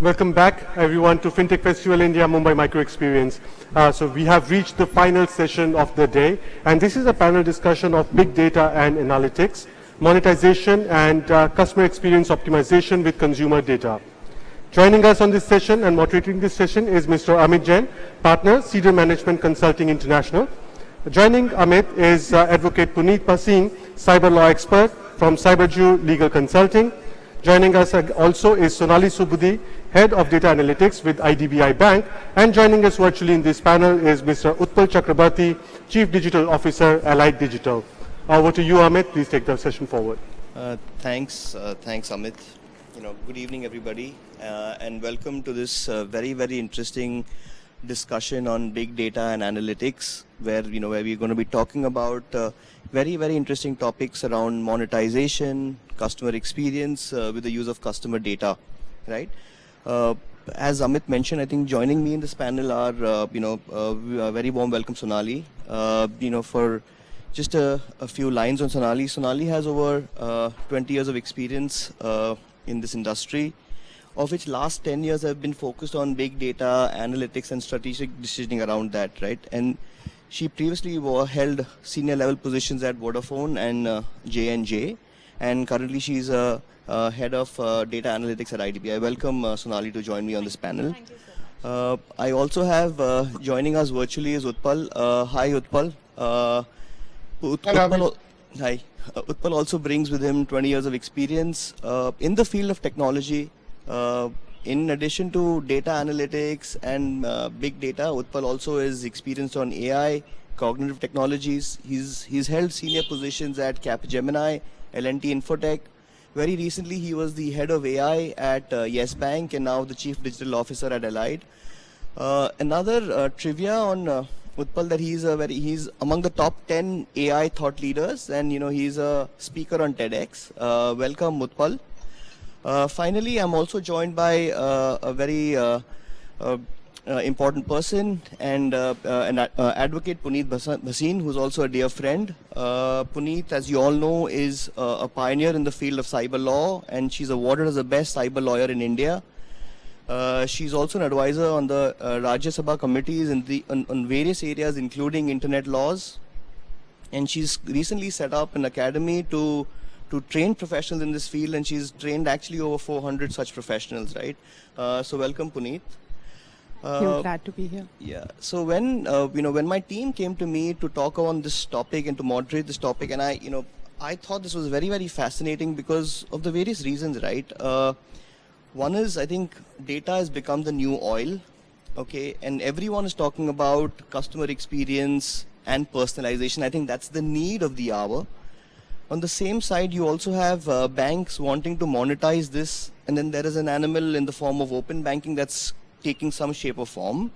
Welcome back, everyone, to FinTech Festival India Mumbai Micro Experience. So we have reached the final session of the day, and this is a panel discussion of big data and analytics, monetization and customer experience optimization with consumer data. Joining us on this session and moderating this session is Mr. Amit Jain, partner, Cedar Management Consulting International. Joining Amit is Advocate Puneet Bhasin, cyber law expert from Cyberju Legal Consulting. Joining us also is Sonali Subudhi, Head of Data Analytics with IDBI Bank. And joining us virtually in this panel is Mr. Utpal Chakrabarti, Chief Digital Officer, Allied Digital. Over to you, Amit. Please take the session forward. Thanks, Amit. Good evening, everybody, and welcome to this very, very interesting discussion on big data and analytics, where we're going to be talking about very, very interesting topics around monetization, customer experience with the use of customer data, right? As Amit mentioned, I think joining me in this panel are, a very warm welcome Sonali. For just a few lines on Sonali. Sonali has over 20 years of experience in this industry, of which last 10 years have been focused on big data, analytics, and strategic decisioning around that, right? And she previously held senior level positions at Vodafone and J&J, and currently she's a head of data analytics at IDBI. I welcome Sonali to join me on this panel. Thank you so much. I also have joining us virtually is Utpal. Hi, Utpal. Hi. Utpal also brings with him 20 years of experience in the field of technology. In addition to data analytics and big data, Utpal also is experienced on AI, cognitive technologies. He's held senior positions at Capgemini, L&T Infotech. Very recently, he was the head of AI at Yes Bank and now the chief digital officer at Allied. Another trivia on Utpal that he's among the top 10 AI thought leaders, and he's a speaker on TEDx. Welcome, Utpal. Finally, I'm also joined by a very important person and an advocate, Puneet Bhasin, who's also a dear friend. Puneet, as you all know, is a pioneer in the field of cyber law, and she's awarded as the best cyber lawyer in India. She's also an advisor on the Rajya Sabha committees on various areas, including internet laws. And she's recently set up an academy to train professionals in this field, and she's trained actually over 400 such professionals, right? So welcome, Puneet. You're glad to be here. Yeah. So when when my team came to me to talk on this topic and to moderate this topic, and I thought this was very, very fascinating because of the various reasons, right? One is, I think data has become the new oil, okay? And everyone is talking about customer experience and personalization. I think that's the need of the hour. On the same side, you also have banks wanting to monetize this, and then there is an animal in the form of open banking that's taking some shape or form.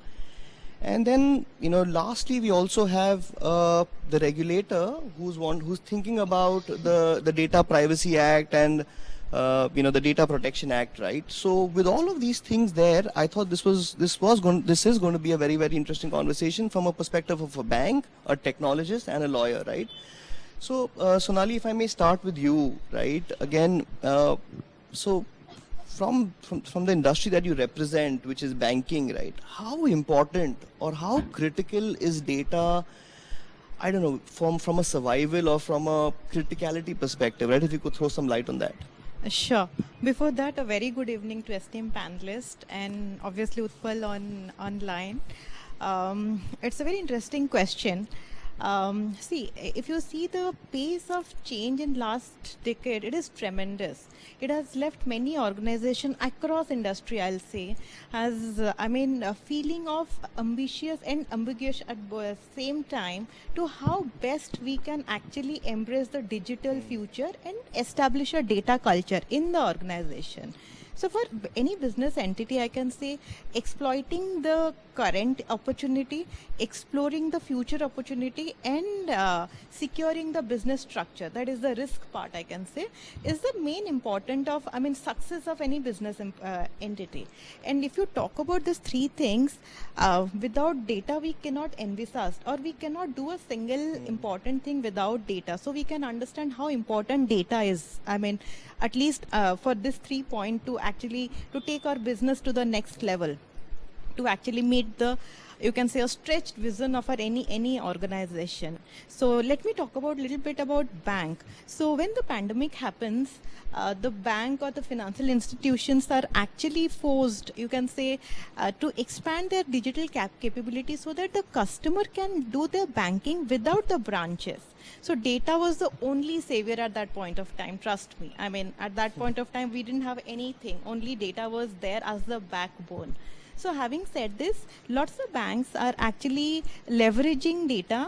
And then, lastly, we also have the regulator who's thinking about the Data Privacy Act and the Data Protection Act, right? So with all of these things there, I thought this is going to be a very, very interesting conversation from a perspective of a bank, a technologist, and a lawyer, right? So, Sonali, if I may start with you, right? Again, so from the industry that you represent, which is banking, right? How important or how critical is data? I don't know, from a survival or from a criticality perspective, right? If you could throw some light on that. Sure. Before that, a very good evening to esteemed panelists and obviously Utpal online. It's a very interesting question. See, if you see the pace of change in last decade, it is tremendous. It has left many organizations across industry, I'll say, has, a feeling of ambitious and ambiguous at the same time to how best we can actually embrace the digital future and establish a data culture in the organization. So for any business entity, I can say exploiting the current opportunity, exploring the future opportunity, and securing the business structure, that is the risk part, I can say, is the main important of, success of any business entity. And if you talk about these three things, without data, we cannot envisage or we cannot do a single important thing without data. So we can understand how important data is. at least for this 3 point to actually to take our business to the next level, to actually meet the, you can say, a stretched vision of our any organization. So let me talk about little bit about bank. So when the pandemic happens, the bank or the financial institutions are actually forced, you can say, to expand their digital capability so that the customer can do their banking without the branches. So data was the only savior at that point of time, trust me. I mean, at that point of time, we didn't have anything, only data was there as the backbone. So having said this, lots of banks are actually leveraging data,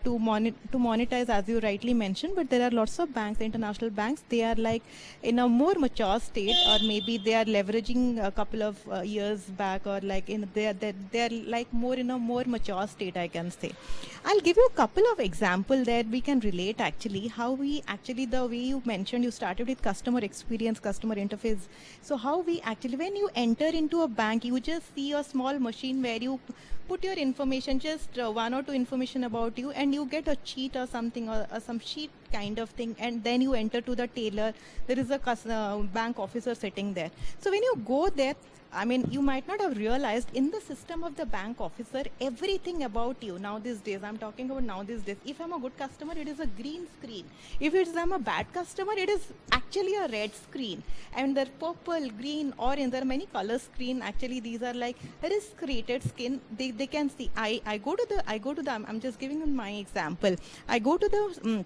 to monetize, as you rightly mentioned, but there are lots of banks, international banks, they are like in a more mature state, or maybe they are leveraging a couple of years back, or like they're like more in a more mature state, I can say. I'll give you a couple of examples that we can relate actually, how we actually, the way you mentioned, you started with customer experience, customer interface. So how we actually, when you enter into a bank, you just see a small machine where you put your information, just one or two information about you, and you get a cheat or something, or some sheet kind of thing, and then you enter to the tailor. There is a bank officer sitting there. So when you go there, I mean, you might not have realized in the system of the bank officer, everything about you now these days, I'm talking about now these days. If I'm a good customer, it is a green screen. If I'm a bad customer, it is actually a red screen. And the purple, green, orange, there are many color screen. Actually, these are like risk rated skin. They can see. I go to the, I'm just giving you my example. I go to the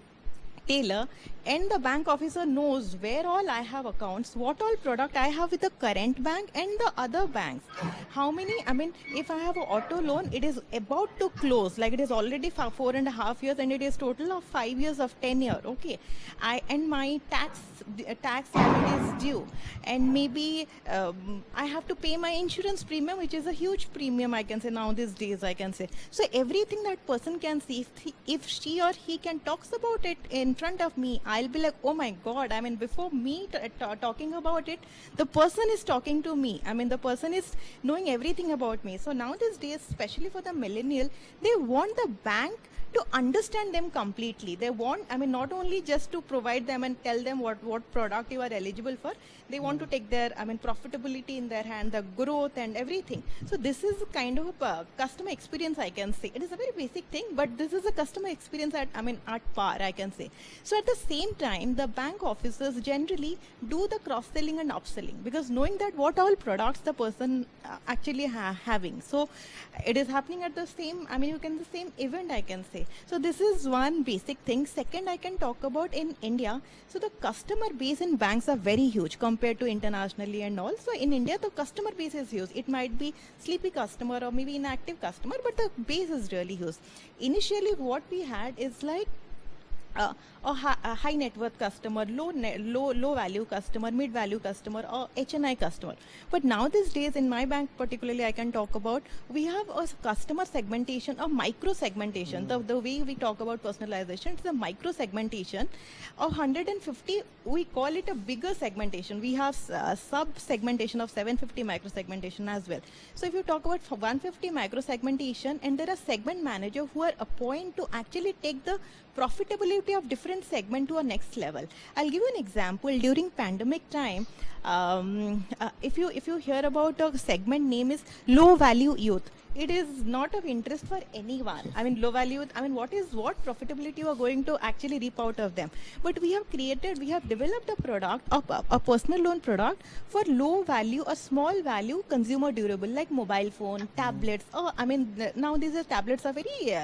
tailor, and the bank officer knows where all I have accounts, what all product I have with the current bank and the other banks. How many, I mean, if I have an auto loan, it is about to close, like it is already 4.5 years, and it is total of 5 years of tenure. Okay. And my tax limit is due, and maybe I have to pay my insurance premium, which is a huge premium, I can say now these days, I can say. So everything that person can see, if she or he can talks about it in front of me, I'll be like, oh my God, I mean, before me talking about it, the person is talking to me. I mean, the person is knowing everything about me. So now these days, especially for the millennial, they want the bank to understand them completely. They want, I mean, not only just to provide them and tell them what product you are eligible for, they want to take their, I mean, profitability in their hand, the growth and everything. So this is kind of a customer experience, I can say. It is a very basic thing, but this is a customer experience at par, I can say. So at the same time, the bank officers generally do the cross-selling and upselling, because knowing that what all products the person actually having. So it is happening at the same, I mean, you can the same event, I can say. So this is one basic thing. Second, I can talk about in India. So the customer base in banks are very huge compared to internationally and all. So in India, the customer base is huge. It might be sleepy customer or maybe inactive customer, but the base is really huge. Initially, what we had is like a high net worth customer, low value customer, mid value customer, or HNI customer. But now these days in my bank particularly, I can talk about, we have a customer segmentation, a micro segmentation. The way we talk about personalization, it's a micro segmentation of 150. We call it a bigger segmentation. We have sub segmentation of 750 micro segmentation as well. So if you talk about 150 micro segmentation, and there are segment manager who are appointed to actually take the profitability of different segment to a next level. I'll give you an example. During pandemic time, if you hear about a segment name is low value youth, it is not of interest for anyone. I mean, low value, I mean, what profitability you are going to actually reap out of them? But we have developed a product, a personal loan product for low value or small value consumer durable, like mobile phone, tablets. Oh, I mean, now these tablets are very,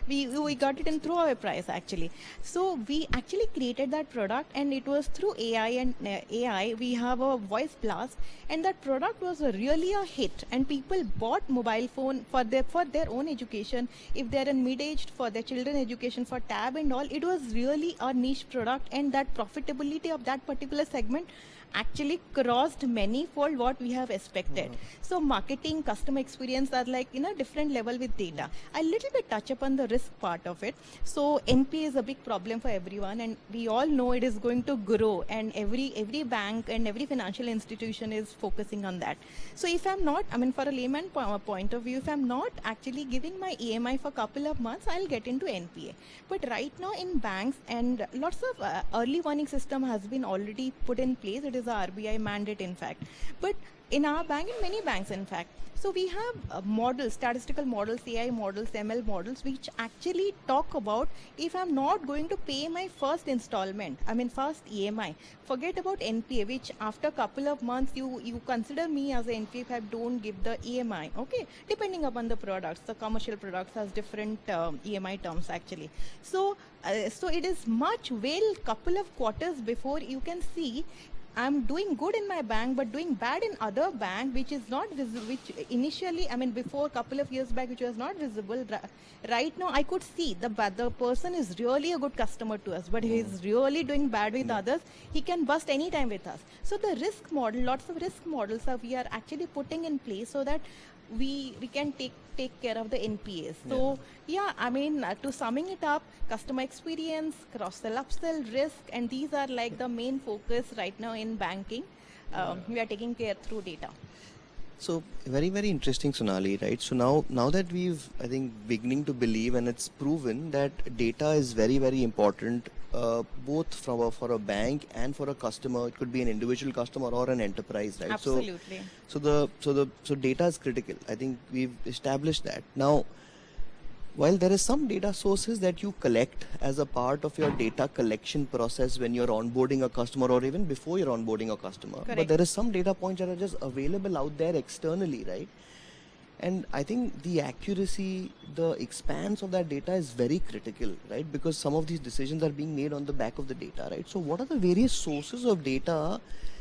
we got it in throwaway price actually. So we actually created that product, and it was through AI, and AI, we have a voice blast, and that product was really a hit, and people bought mobile phone for their own education. If they're in mid-aged, for their children education, for tab and all, it was really a niche product, and that profitability of that particular segment actually crossed many-fold what we have expected. So marketing, customer experience are like in a different level with data. I little bit touch upon the risk part of it. So NPA is a big problem for everyone, and we all know it is going to grow, and every bank and every financial institution is focusing on that. So if I'm not, I mean, for a layman point of view, if I'm I'm not actually giving my EMI for a couple of months, I'll get into NPA. But right now in banks, and lots of early warning system has been already put in place. It is a RBI mandate, in fact. But in our bank, in many banks, in fact. So we have models, statistical models, AI models, ML models, which actually talk about if I'm not going to pay my first installment, I mean first EMI, forget about NPA, which after a couple of months you consider me as an NPA if I don't give the EMI, okay? Depending upon the products, the commercial products has different EMI terms actually. So, so it is much well couple of quarters before you can see I'm doing good in my bank, but doing bad in other bank, which is not visible, which initially, I mean, before a couple of years back, which was not visible. Right now, I could see the person is really a good customer to us, but he is really doing bad with others. He can bust anytime with us. So the risk model, lots of risk models we are actually putting in place so that we can take care of the NPAs. So yeah, I mean, to summing it up, customer experience, cross-sell, upsell, risk, and these are like the main focus right now in banking. We are taking care through data. So very, very interesting, Sonali, right? So now that we've, I think, beginning to believe, and it's proven that data is very, very important, both for a bank and for a customer. It could be an individual customer or an enterprise, right? Absolutely. So data is critical. I think we've established that. Now, while there is some data sources that you collect as a part of your data collection process when you're onboarding a customer or even before you're onboarding a customer, Correct. but there is some data points that are just available out there externally, right? And I think the accuracy, the expanse of that data is very critical, right? Because some of these decisions are being made on the back of the data, right? So what are the various sources of data,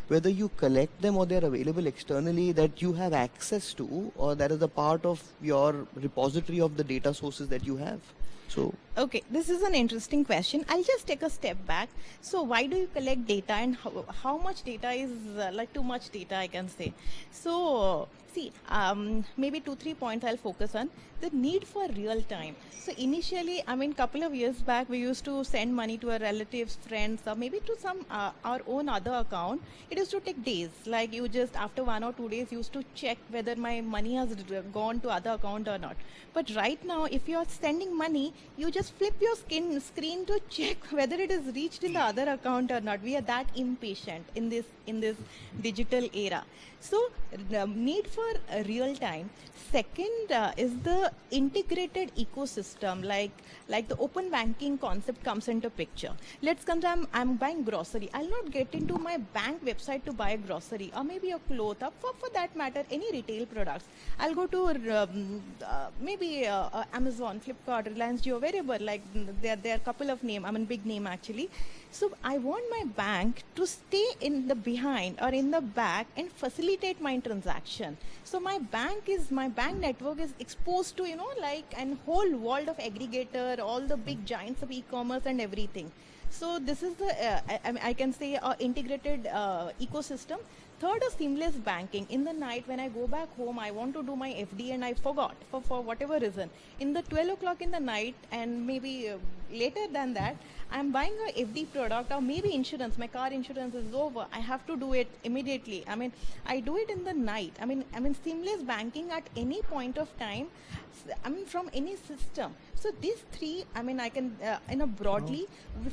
whether you collect them or they're available externally, that you have access to, or that is a part of your repository of the data sources that you have? So Okay, this is an interesting question. I'll just take a step back. So why do you collect data, and how much data is like too much data, I can say. So see, maybe 2-3 points I'll focus on. The need for real time. So initially, I mean, couple of years back, we used to send money to our relatives, friends, or maybe to some our own other account. It used to take days. Like you just after 1 or 2 days, used to check whether my money has gone to other account or not. But right now, if you are sending money, you just flip your screen to check whether it is reached in the other account or not. We are that impatient in this digital era. So the need for real time. Second is the integrated ecosystem, like the open banking concept comes into picture. Let's consider I'm buying grocery. I'll not get into my bank website to buy a grocery, or maybe a cloth, or for that matter any retail products. I'll go to maybe Amazon, Flipkart, Reliance Jio, wherever. Like there are a couple of name. I mean big name actually. So I want my bank to stay in the behind or in the back and facilitate my transaction. So my bank network is exposed to, you know, like an whole world of aggregator, all the big giants of e-commerce and everything. So this is the I can say integrated ecosystem. Third is seamless banking. In the night when I go back home, I want to do my FD and I forgot for whatever reason. In the 12 o'clock in the night and maybe later than that, I'm buying a FD product or maybe insurance. My car insurance is over. I have to do it immediately. I mean, I do it in the night. I mean seamless banking at any point of time. I mean from any system. So these three, I mean, I can broadly,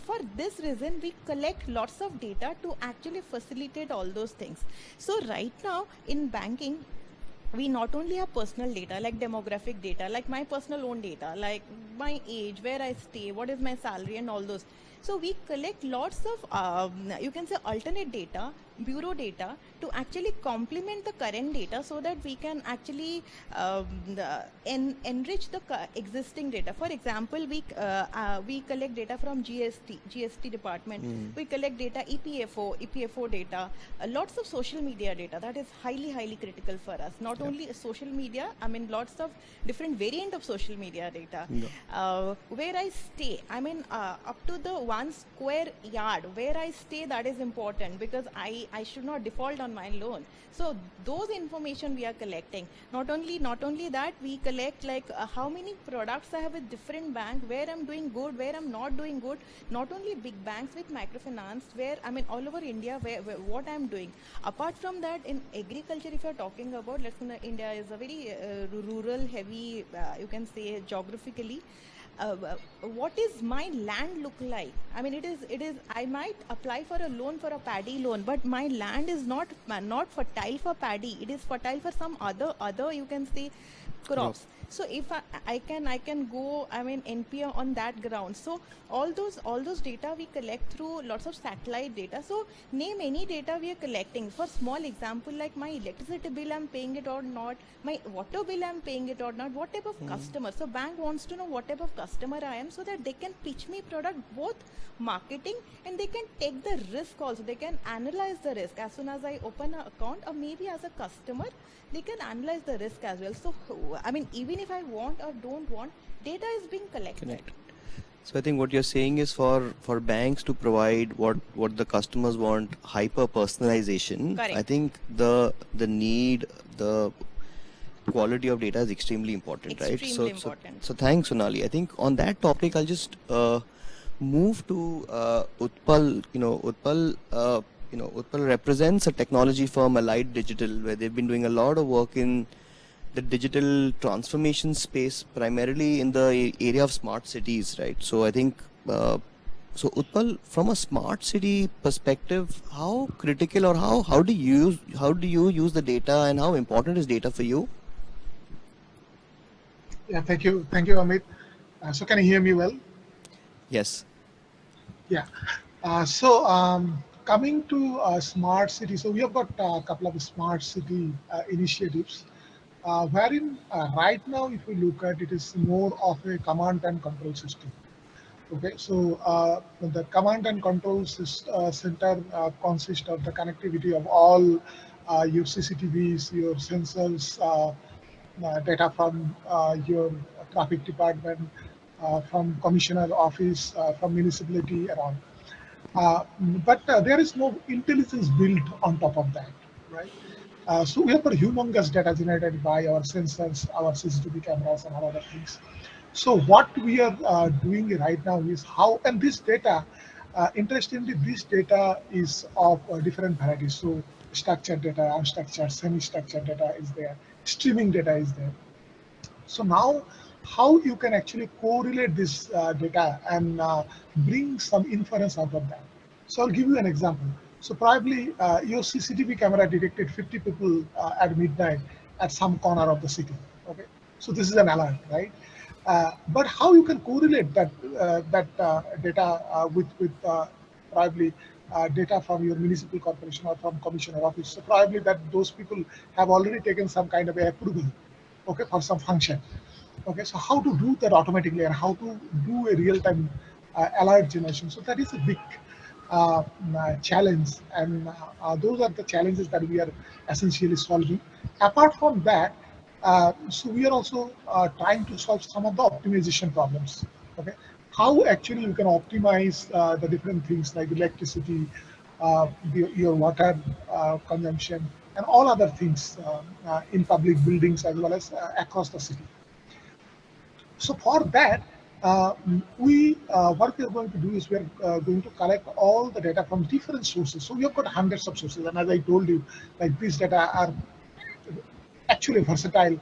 for this reason, we collect lots of data to actually facilitate all those things. So right now in banking, we not only have personal data like demographic data, like my personal own data, like my age, where I stay, what is my salary, and all those. So we collect lots of you can say alternate data, bureau data, to actually complement the current data so that we can actually enrich the existing data. For example, we collect data from GST department. We collect data EPFO data, lots of social media data. That is highly critical for us. Not only social media, I mean lots of different variant of social media data. Where I stay, I mean up to the 1 square yard where I stay, that is important, because I should not default on my loan. So those information we are collecting. Not only that, we collect like how many products I have with different bank, where I'm doing good, where I'm not doing good. Not only big banks with microfinance, where I mean all over India, where what I'm doing. Apart from that, in agriculture, if you're talking about, let's say India is a very rural heavy, you can say geographically. What is my land look like? I mean, it is I might apply for a loan, for a paddy loan, but my land is not fertile for paddy. It is fertile for some other you can say crops. So if I can go, I mean, NPA on that ground. So all those data we collect through lots of satellite data. So name any data we are collecting. For small example, like my electricity bill I'm paying it or not, my water bill I'm paying it or not, what type of customer. So bank wants to know what type of customer I am, so that they can pitch me product, both marketing, and they can take the risk also. They can analyze the risk as soon as I open an account, or maybe as a customer they can analyze the risk as well. So I mean, even if I want or don't want, data is being collected. Connected. So I think what you're saying is for banks to provide what the customers want, hyper personalization. Correct. I think the need, the quality of data is extremely important, right? Extremely important. So thanks, Sonali. I think on that topic, I'll just move to Utpal. Utpal represents a technology firm, Allied Digital, where they've been doing a lot of work in the digital transformation space, primarily in the area of smart cities, right? So I think, so Utpal, from a smart city perspective, how critical or how do you use the data, and how important is data for you? Yeah, thank you, Amit. So can you hear me well? Yes. Yeah. Coming to smart city, so we have got a couple of smart city initiatives, wherein right now, if we look at it, is more of a command and control system. Okay, so the command and control center consists of the connectivity of all your CCTVs, your sensors, data from your traffic department, from commissioner office, from municipality around. But there is no intelligence built on top of that, right? So we have got humongous data generated by our sensors, our CCTV cameras, and all other things. So what we are doing right now is how, and this data, interestingly, this data is of different varieties. So structured data, unstructured, semi-structured data is there, streaming data is there. So now, how you can actually correlate this data and bring some inference out of that. So I'll give you an example. So probably your CCTV camera detected 50 people at midnight at some corner of the city. Okay, so this is an alert, right? But how you can correlate that data with probably data from your municipal corporation or from commissioner office? So probably that those people have already taken some kind of approval, okay, for some function. Okay, so how to do that automatically, and how to do a real-time alert generation? So that is a big challenge, and those are the challenges that we are essentially solving. Apart from that, so we are also trying to solve some of the optimization problems. Okay, how actually you can optimize the different things like electricity, your water consumption, and all other things in public buildings as well as across the city. So for that, what we are going to do is we are going to collect all the data from different sources. So we have got hundreds of sources, and as I told you, like these data are actually versatile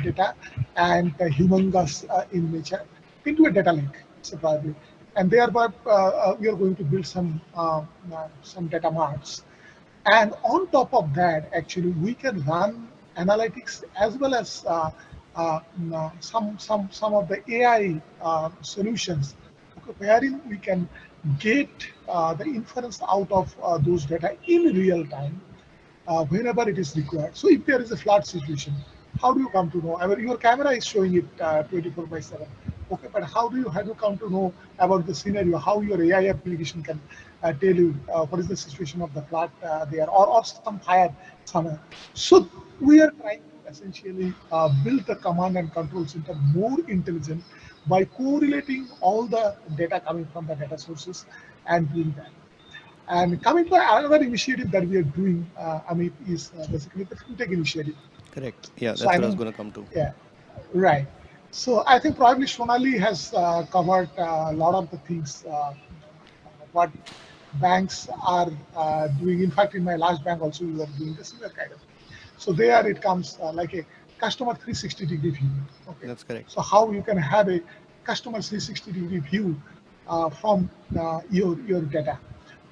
data and humongous in nature into a data lake, so probably, and thereby we are going to build some data marts. And on top of that, actually, we can run analytics as well as some of the AI solutions, wherein we can get the inference out of those data in real time whenever it is required. So if there is a flood situation, how do you come to know? I mean, your camera is showing it 24/7. Okay, but how do you come to know about the scenario? How your AI application can tell you what is the situation of the flood there, or some fire somewhere. So we are trying to essentially build the command and control center more intelligent, by correlating all the data coming from the data sources and doing that. And coming to another initiative that we are doing, Amit, is basically the FinTech initiative. Correct. Yeah, that's So I what I was know, going to come to. yeah, right. So I think probably Sonali has covered a lot of the things what banks are doing. In fact, in my last bank also, we were doing the similar kind of thing. So there it comes like a customer 360-degree view. Okay. That's correct. So how you can have a customer 360-degree view from your data.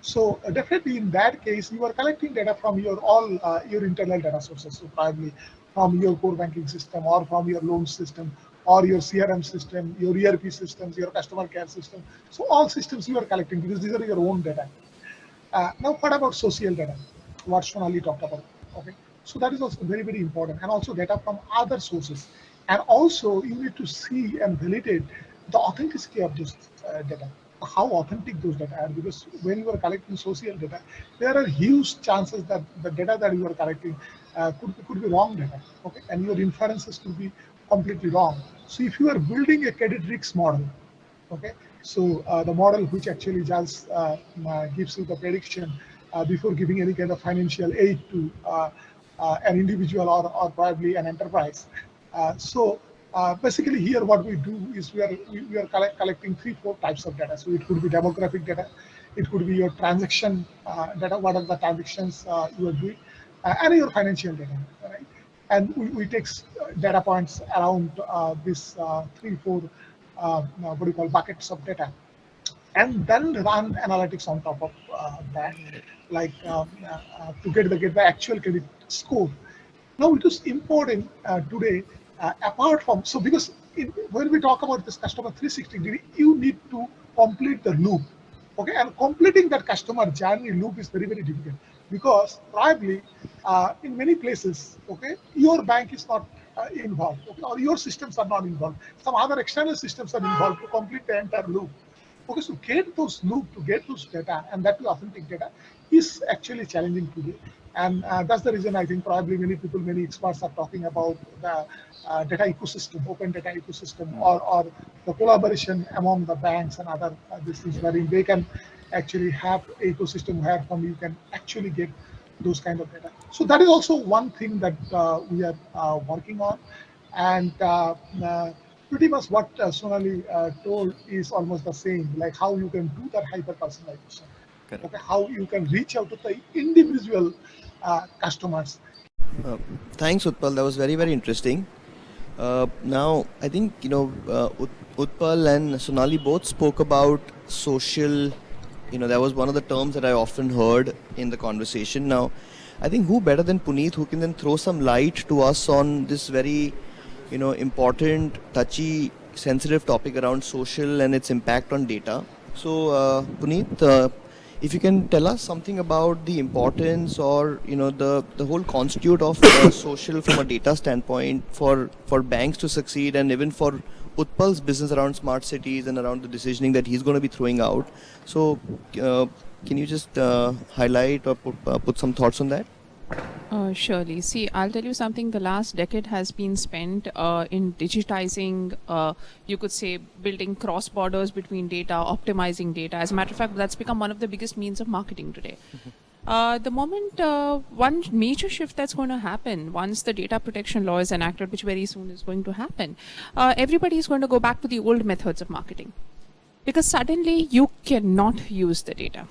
So definitely in that case, you are collecting data from your all your internal data sources. So probably from your core banking system or from your loan system or your CRM system, your ERP systems, your customer care system. So all systems you are collecting because these are your own data. Now, what about social data? What Sonali talked about. Okay, so that is also very, very important, and also data from other sources. And also, you need to see and validate the authenticity of this data, how authentic those data are. Because when you are collecting social data, there are huge chances that the data that you are collecting could be wrong data. Okay, and your inferences could be completely wrong. So, if you are building a credit risk model, okay, so the model which actually just gives you the prediction before giving any kind of financial aid to an individual or probably an enterprise. Basically here what we do is we are collecting 3-4 types of data. So it could be demographic data, it could be your transaction data, what are the transactions you are doing, and your financial data, right? And we take data points around this 3-4 what do you call buckets of data, and then run analytics on top of that, like to get the actual credit score. Now it is important today, apart from, so because when we talk about this customer 360 degree, you need to complete the loop. Okay, and completing that customer journey loop is very, very difficult because probably in many places, okay, your bank is not involved, okay, or your systems are not involved. Some other external systems are involved to complete the entire loop. Okay, so get those loop, to get those data, and that authentic data is actually challenging today. And that's the reason I think probably many people, many experts are talking about the data ecosystem, open data ecosystem, or the collaboration among the banks and other these things, wherein they can actually have ecosystem where from you can actually get those kind of data. So that is also one thing that we are working on. And pretty much what Sonali told is almost the same, like how you can do that hyper personalization. Correct. Okay, how you can reach out to the individual customers. Thanks, Utpal. That was very, very interesting. Now, I think, Utpal and Sonali both spoke about social, that was one of the terms that I often heard in the conversation. Now, I think who better than Puneet, who can then throw some light to us on this very, important, touchy, sensitive topic around social and its impact on data. So, Puneet, if you can tell us something about the importance or the whole constitute of social from a data standpoint for banks to succeed, and even for Utpal's business around smart cities and around the decisioning that he's going to be throwing out. So can you just highlight or put some thoughts on that? Surely. See, I'll tell you something. The last decade has been spent in digitizing, you could say, building cross borders between data, optimizing data. As a matter of fact, that's become one of the biggest means of marketing today. The moment one major shift that's going to happen once the data protection law is enacted, which very soon is going to happen, everybody is going to go back to the old methods of marketing, because suddenly you cannot use the data.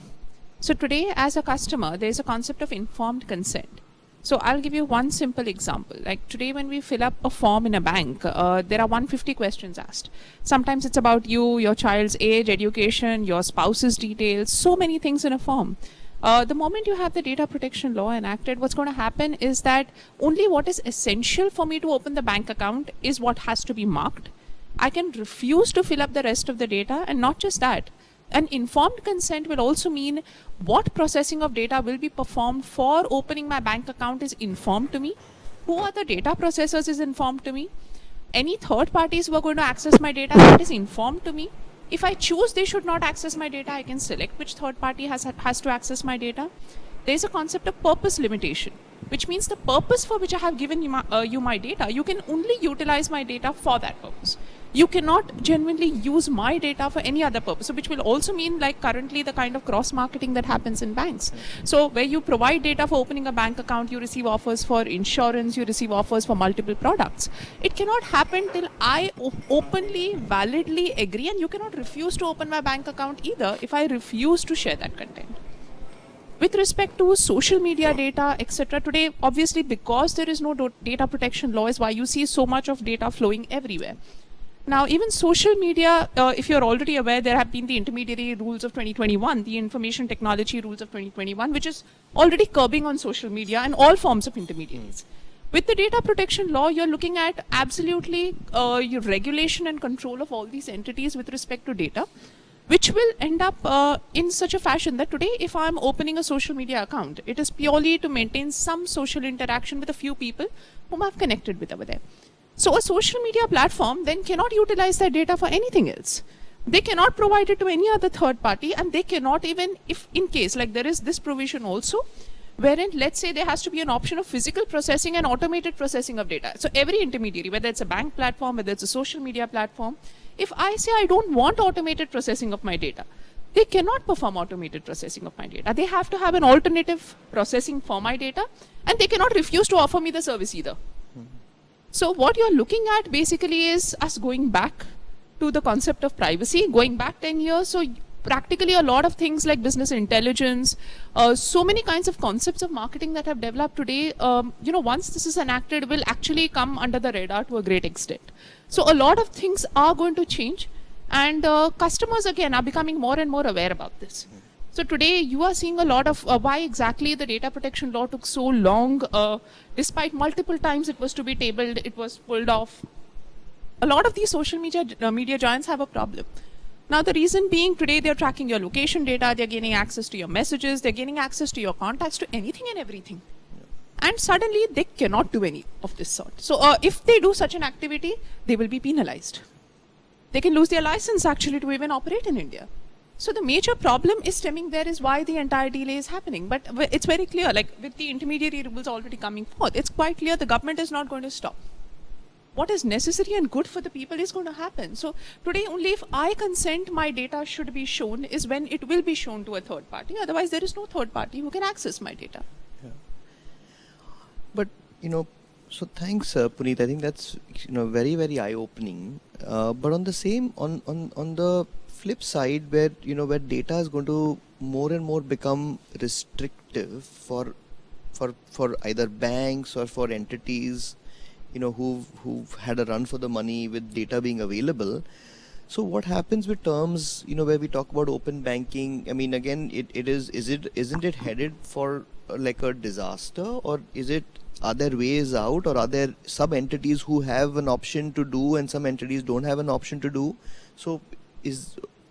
So today, as a customer, there is a concept of informed consent. So I'll give you one simple example. Like today, when we fill up a form in a bank, there are 150 questions asked. Sometimes it's about you, your child's age, education, your spouse's details, so many things in a form. The moment you have the data protection law enacted, what's going to happen is that only what is essential for me to open the bank account is what has to be marked. I can refuse to fill up the rest of the data, and not just that. An informed consent will also mean what processing of data will be performed for opening my bank account is informed to me. Who are the data processors is informed to me. Any third parties who are going to access my data, that is informed to me. If I choose they should not access my data, I can select which third party has to access my data. There is a concept of purpose limitation, which means the purpose for which I have given you my data, you can only utilize my data for that purpose. You cannot genuinely use my data for any other purpose. So which will also mean like currently the kind of cross marketing that happens in banks. So where you provide data for opening a bank account, you receive offers for insurance, you receive offers for multiple products. It cannot happen till I openly, validly agree, and you cannot refuse to open my bank account either if I refuse to share that content. With respect to social media data, etc., today, obviously, because there is no data protection law, is why you see so much of data flowing everywhere. Now, even social media, if you're already aware, there have been the intermediary rules of 2021, the information technology rules of 2021, which is already curbing on social media and all forms of intermediaries. With the data protection law, you're looking at absolutely your regulation and control of all these entities with respect to data, which will end up in such a fashion that today, if I'm opening a social media account, it is purely to maintain some social interaction with a few people whom I've connected with over there. So a social media platform then cannot utilize that data for anything else. They cannot provide it to any other third party, and they cannot even, if in case, like there is this provision also, wherein let's say there has to be an option of physical processing and automated processing of data. So every intermediary, whether it's a bank platform, whether it's a social media platform, if I say I don't want automated processing of my data, they cannot perform automated processing of my data. They have to have an alternative processing for my data, and they cannot refuse to offer me the service either. So what you're looking at basically is us going back to the concept of privacy, going back 10 years. So practically a lot of things like business intelligence, so many kinds of concepts of marketing that have developed today, once this is enacted, will actually come under the radar to a great extent. So a lot of things are going to change, and customers again are becoming more and more aware about this. So today you are seeing a lot of why exactly the data protection law took so long, despite multiple times it was to be tabled, it was pulled off. A lot of these social media giants have a problem. Now the reason being, today they're tracking your location data, they're gaining access to your messages, they're gaining access to your contacts, to anything and everything. And suddenly they cannot do any of this sort. So if they do such an activity, they will be penalized. They can lose their license actually to even operate in India. So the major problem is stemming there is why the entire delay is happening. But it's very clear, like with the intermediary rules already coming forth, it's quite clear the government is not going to stop. What is necessary and good for the people is going to happen. So today only if I consent, my data should be shown is when it will be shown to a third party. Otherwise there is no third party who can access my data. Yeah. But, so thanks, Puneet. I think that's, very, very eye-opening. But on the same, on the flip side, where data is going to more and more become restrictive for either banks or for entities, who've had a run for the money with data being available. So what happens with terms, where we talk about open banking? I mean, again, isn't it headed for like a disaster, or are there ways out, or are there sub entities who have an option to do and some entities don't have an option to do? So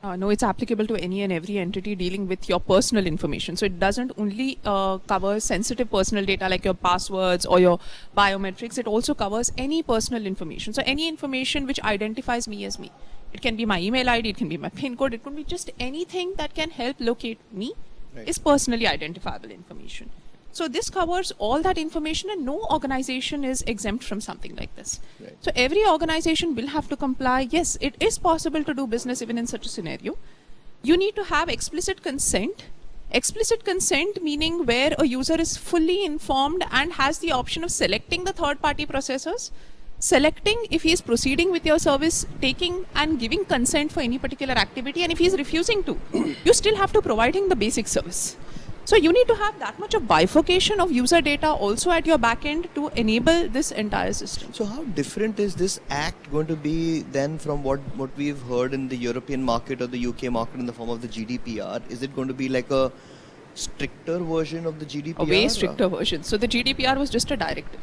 no, it's applicable to any and every entity dealing with your personal information. So it doesn't only cover sensitive personal data like your passwords or your biometrics. It also covers any personal information. So any information which identifies me as me. It can be my email ID, it can be my PIN code, it could be just anything that can help locate me, right, is personally identifiable information. So this covers all that information, and no organization is exempt from something like this. Right. So every organization will have to comply. Yes, it is possible to do business even in such a scenario. You need to have explicit consent. Explicit consent meaning where a user is fully informed and has the option of selecting the third-party processors, selecting if he is proceeding with your service, taking and giving consent for any particular activity, and if he is refusing to, you still have to providing the basic service. So you need to have that much of bifurcation of user data also at your back end to enable this entire system. So how different is this act going to be then from what we've heard in the European market or the UK market in the form of the GDPR? Is it going to be like a stricter version of the GDPR? A way stricter version. So the GDPR was just a directive.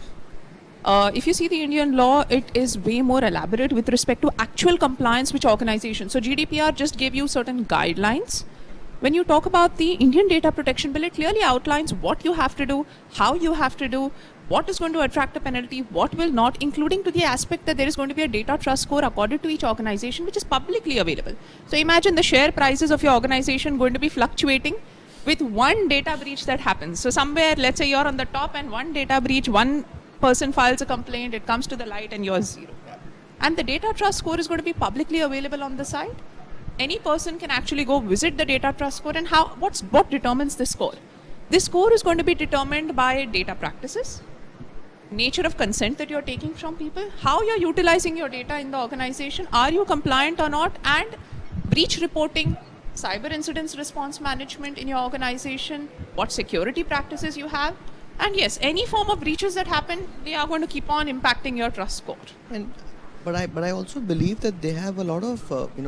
If you see the Indian law, it is way more elaborate with respect to actual compliance with organizations. So GDPR just gave you certain guidelines. When you talk about the Indian Data Protection Bill, it clearly outlines what you have to do, how you have to do, what is going to attract a penalty, what will not, including to the aspect that there is going to be a data trust score accorded to each organization, which is publicly available. So imagine the share prices of your organization going to be fluctuating with one data breach that happens. So somewhere, let's say you're on the top and one data breach, one person files a complaint, it comes to the light and you're zero. And the data trust score is going to be publicly available on the site. Any person can actually go visit the data trust score. And what determines this score? This score is going to be determined by data practices, nature of consent that you're taking from people, how you're utilizing your data in the organization, are you compliant or not, and breach reporting, cyber incidents response management in your organization, what security practices you have. And yes, any form of breaches that happen, they are going to keep on impacting your trust score. But I also believe that they have a lot of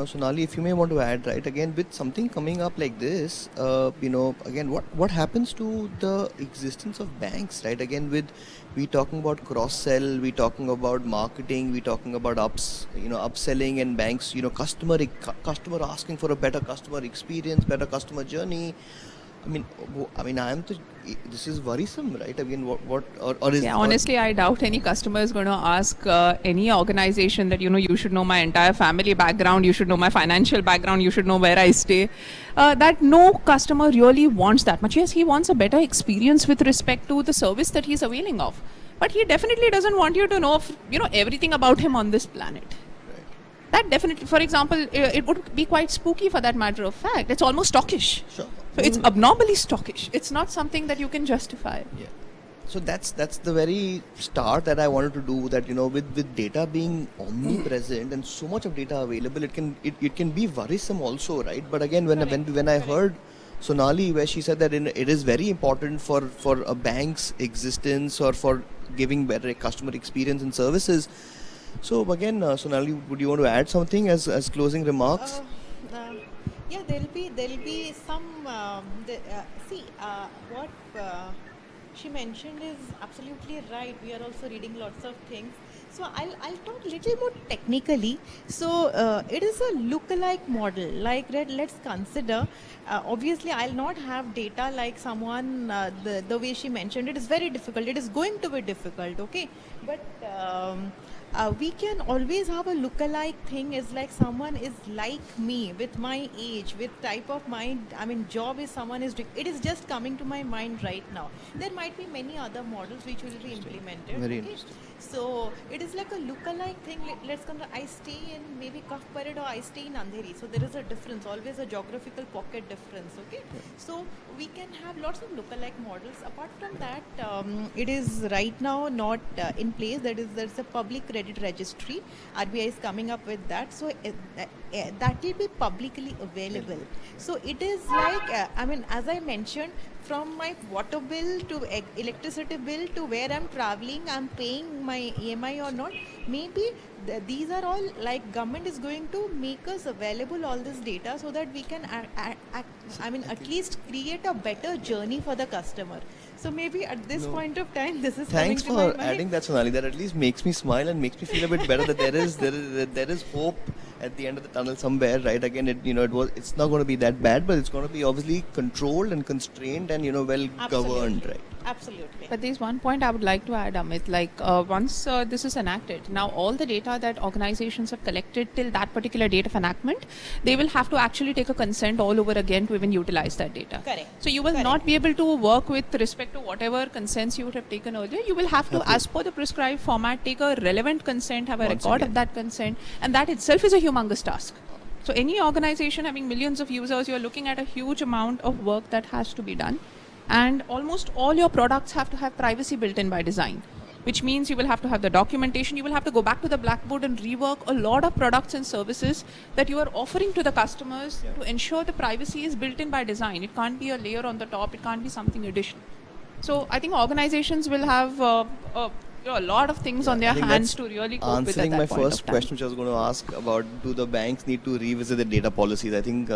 Sonali, if you may want to add, right, again with something coming up like this, again what happens to the existence of banks, right? Again, with we talking about cross sell, we talking about marketing, we talking about upselling, and banks, customer asking for a better customer experience, better customer journey. This is worrisome, right? I mean, what or is? Yeah, honestly, I doubt any customer is going to ask any organization that, you should know my entire family background, you should know my financial background, you should know where I stay. That no customer really wants that much. Yes, he wants a better experience with respect to the service that he's availing of. But he definitely doesn't want you to know, everything about him on this planet. That definitely, for example, it would be quite spooky for that matter of fact. It's almost stockish. Sure. So it's abnormally stockish. It's not something that you can justify. Yeah. So that's the very start that I wanted to do. That with data being omnipresent and so much of data available, it can be worrisome also, right? But again, when I heard Sonali, where she said that it is very important for a bank's existence or for giving better customer experience and services. So again, Sonali, would you want to add something as closing remarks? Yeah, there'll be some. What she mentioned is absolutely right. We are also reading lots of things. So I'll talk a little more technically. So it is a lookalike model. Like let's consider. Obviously, I'll not have data like someone the way she mentioned. It is very difficult. It is going to be difficult. Okay, but. We can always have a lookalike thing is like someone is like me with my age, with type of mind, job is someone is doing. It is just coming to my mind right now. There might be many other models which will be implemented. Very interesting. So it is like a lookalike thing. Let's consider I stay in maybe Kaf Parade or I stay in Andheri. So there is a difference, always a geographical pocket difference. Okay. Yeah. So we can have lots of lookalike models. Apart from that, it is right now not in place. There's a public credit registry. RBI is coming up with that. So that will be publicly available. So it is like, as I mentioned, from my water bill to electricity bill to where I'm traveling, I'm paying my EMI or not. Maybe these are all like government is going to make us available all this data so that we can at least create a better journey for the customer. So maybe at this point of time, this is Thanks coming to my for mind. adding that, Sonali. That at least makes me smile and makes me feel a bit better that there is hope at the end of the tunnel somewhere, right? Again, it's not going to be that bad, but it's going to be obviously controlled and constrained and well governed, right? Absolutely. But there's one point I would like to add, Amit. Once this is enacted, now all the data that organizations have collected till that particular date of enactment, they will have to actually take a consent all over again to even utilize that data. Correct. So you will not be able to work with respect to whatever consents you would have taken earlier. You will have to, as per the prescribed format, take a relevant consent, have a record of that consent, and that itself is a humongous task. So any organization having millions of users, you're looking at a huge amount of work that has to be done. And almost all your products have to have privacy built in by design, which means you will have to have the documentation, you will have to go back to the blackboard and rework a lot of products and services that you are offering to the customers to ensure the privacy is built in by design. It can't be a layer on the top, it can't be something additional. So I think organizations will have a lot of things on their hands to really cope with at that point of time. Answering my first question which I was going to ask about, do the banks need to revisit the data policies? I think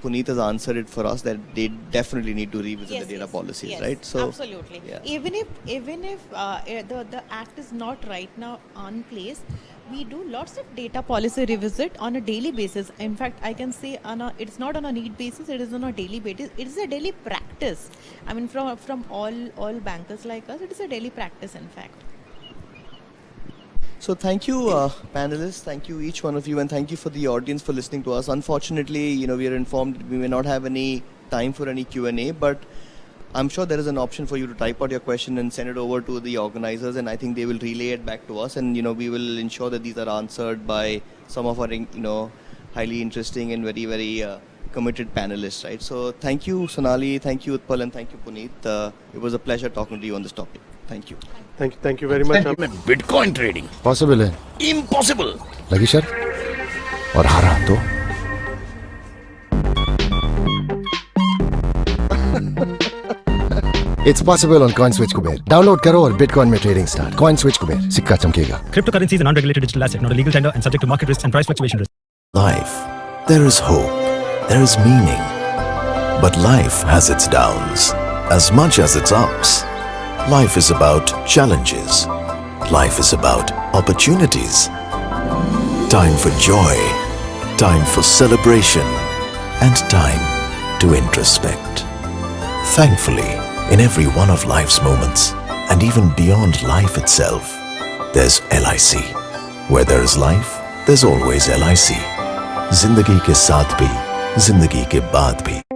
Puneet has answered it for us that they definitely need to revisit the data policies, right? So absolutely. Yeah. Even if the act is not right now on place, we do lots of data policy revisit on a daily basis. In fact, I can say it's not on a need basis; it is on a daily basis. It is a daily practice. From all bankers like us, it is a daily practice. In fact. So thank you, panelists. Thank you, each one of you, and thank you for the audience for listening to us. Unfortunately, we are informed we may not have any time for any Q&A, but I'm sure there is an option for you to type out your question and send it over to the organizers, and I think they will relay it back to us, and we will ensure that these are answered by some of our highly interesting and very very committed panelists, right? So thank you Sonali, thank you Utpal, and thank you Puneet. It was a pleasure talking to you on this topic. Thank you. Thank you very much. Thank bitcoin trading possible है impossible लगी शर्त और हारा तो It's possible on CoinSwitch Kuber. Download करो और Bitcoin में trading start. CoinSwitch Kuber. सिक्का चमकेगा. Cryptocurrency is an unregulated digital asset, not a legal tender and subject to market risks and price fluctuation risks. Life, there is hope, there is meaning. But life has its downs as much as its ups. Life is about challenges. Life is about opportunities. Time for joy, time for celebration, and time to introspect. Thankfully, in every one of life's moments, and even beyond life itself, there's LIC. Where there is life, there's always LIC. जिंदगी के साथ भी, जिंदगी के बाद भी.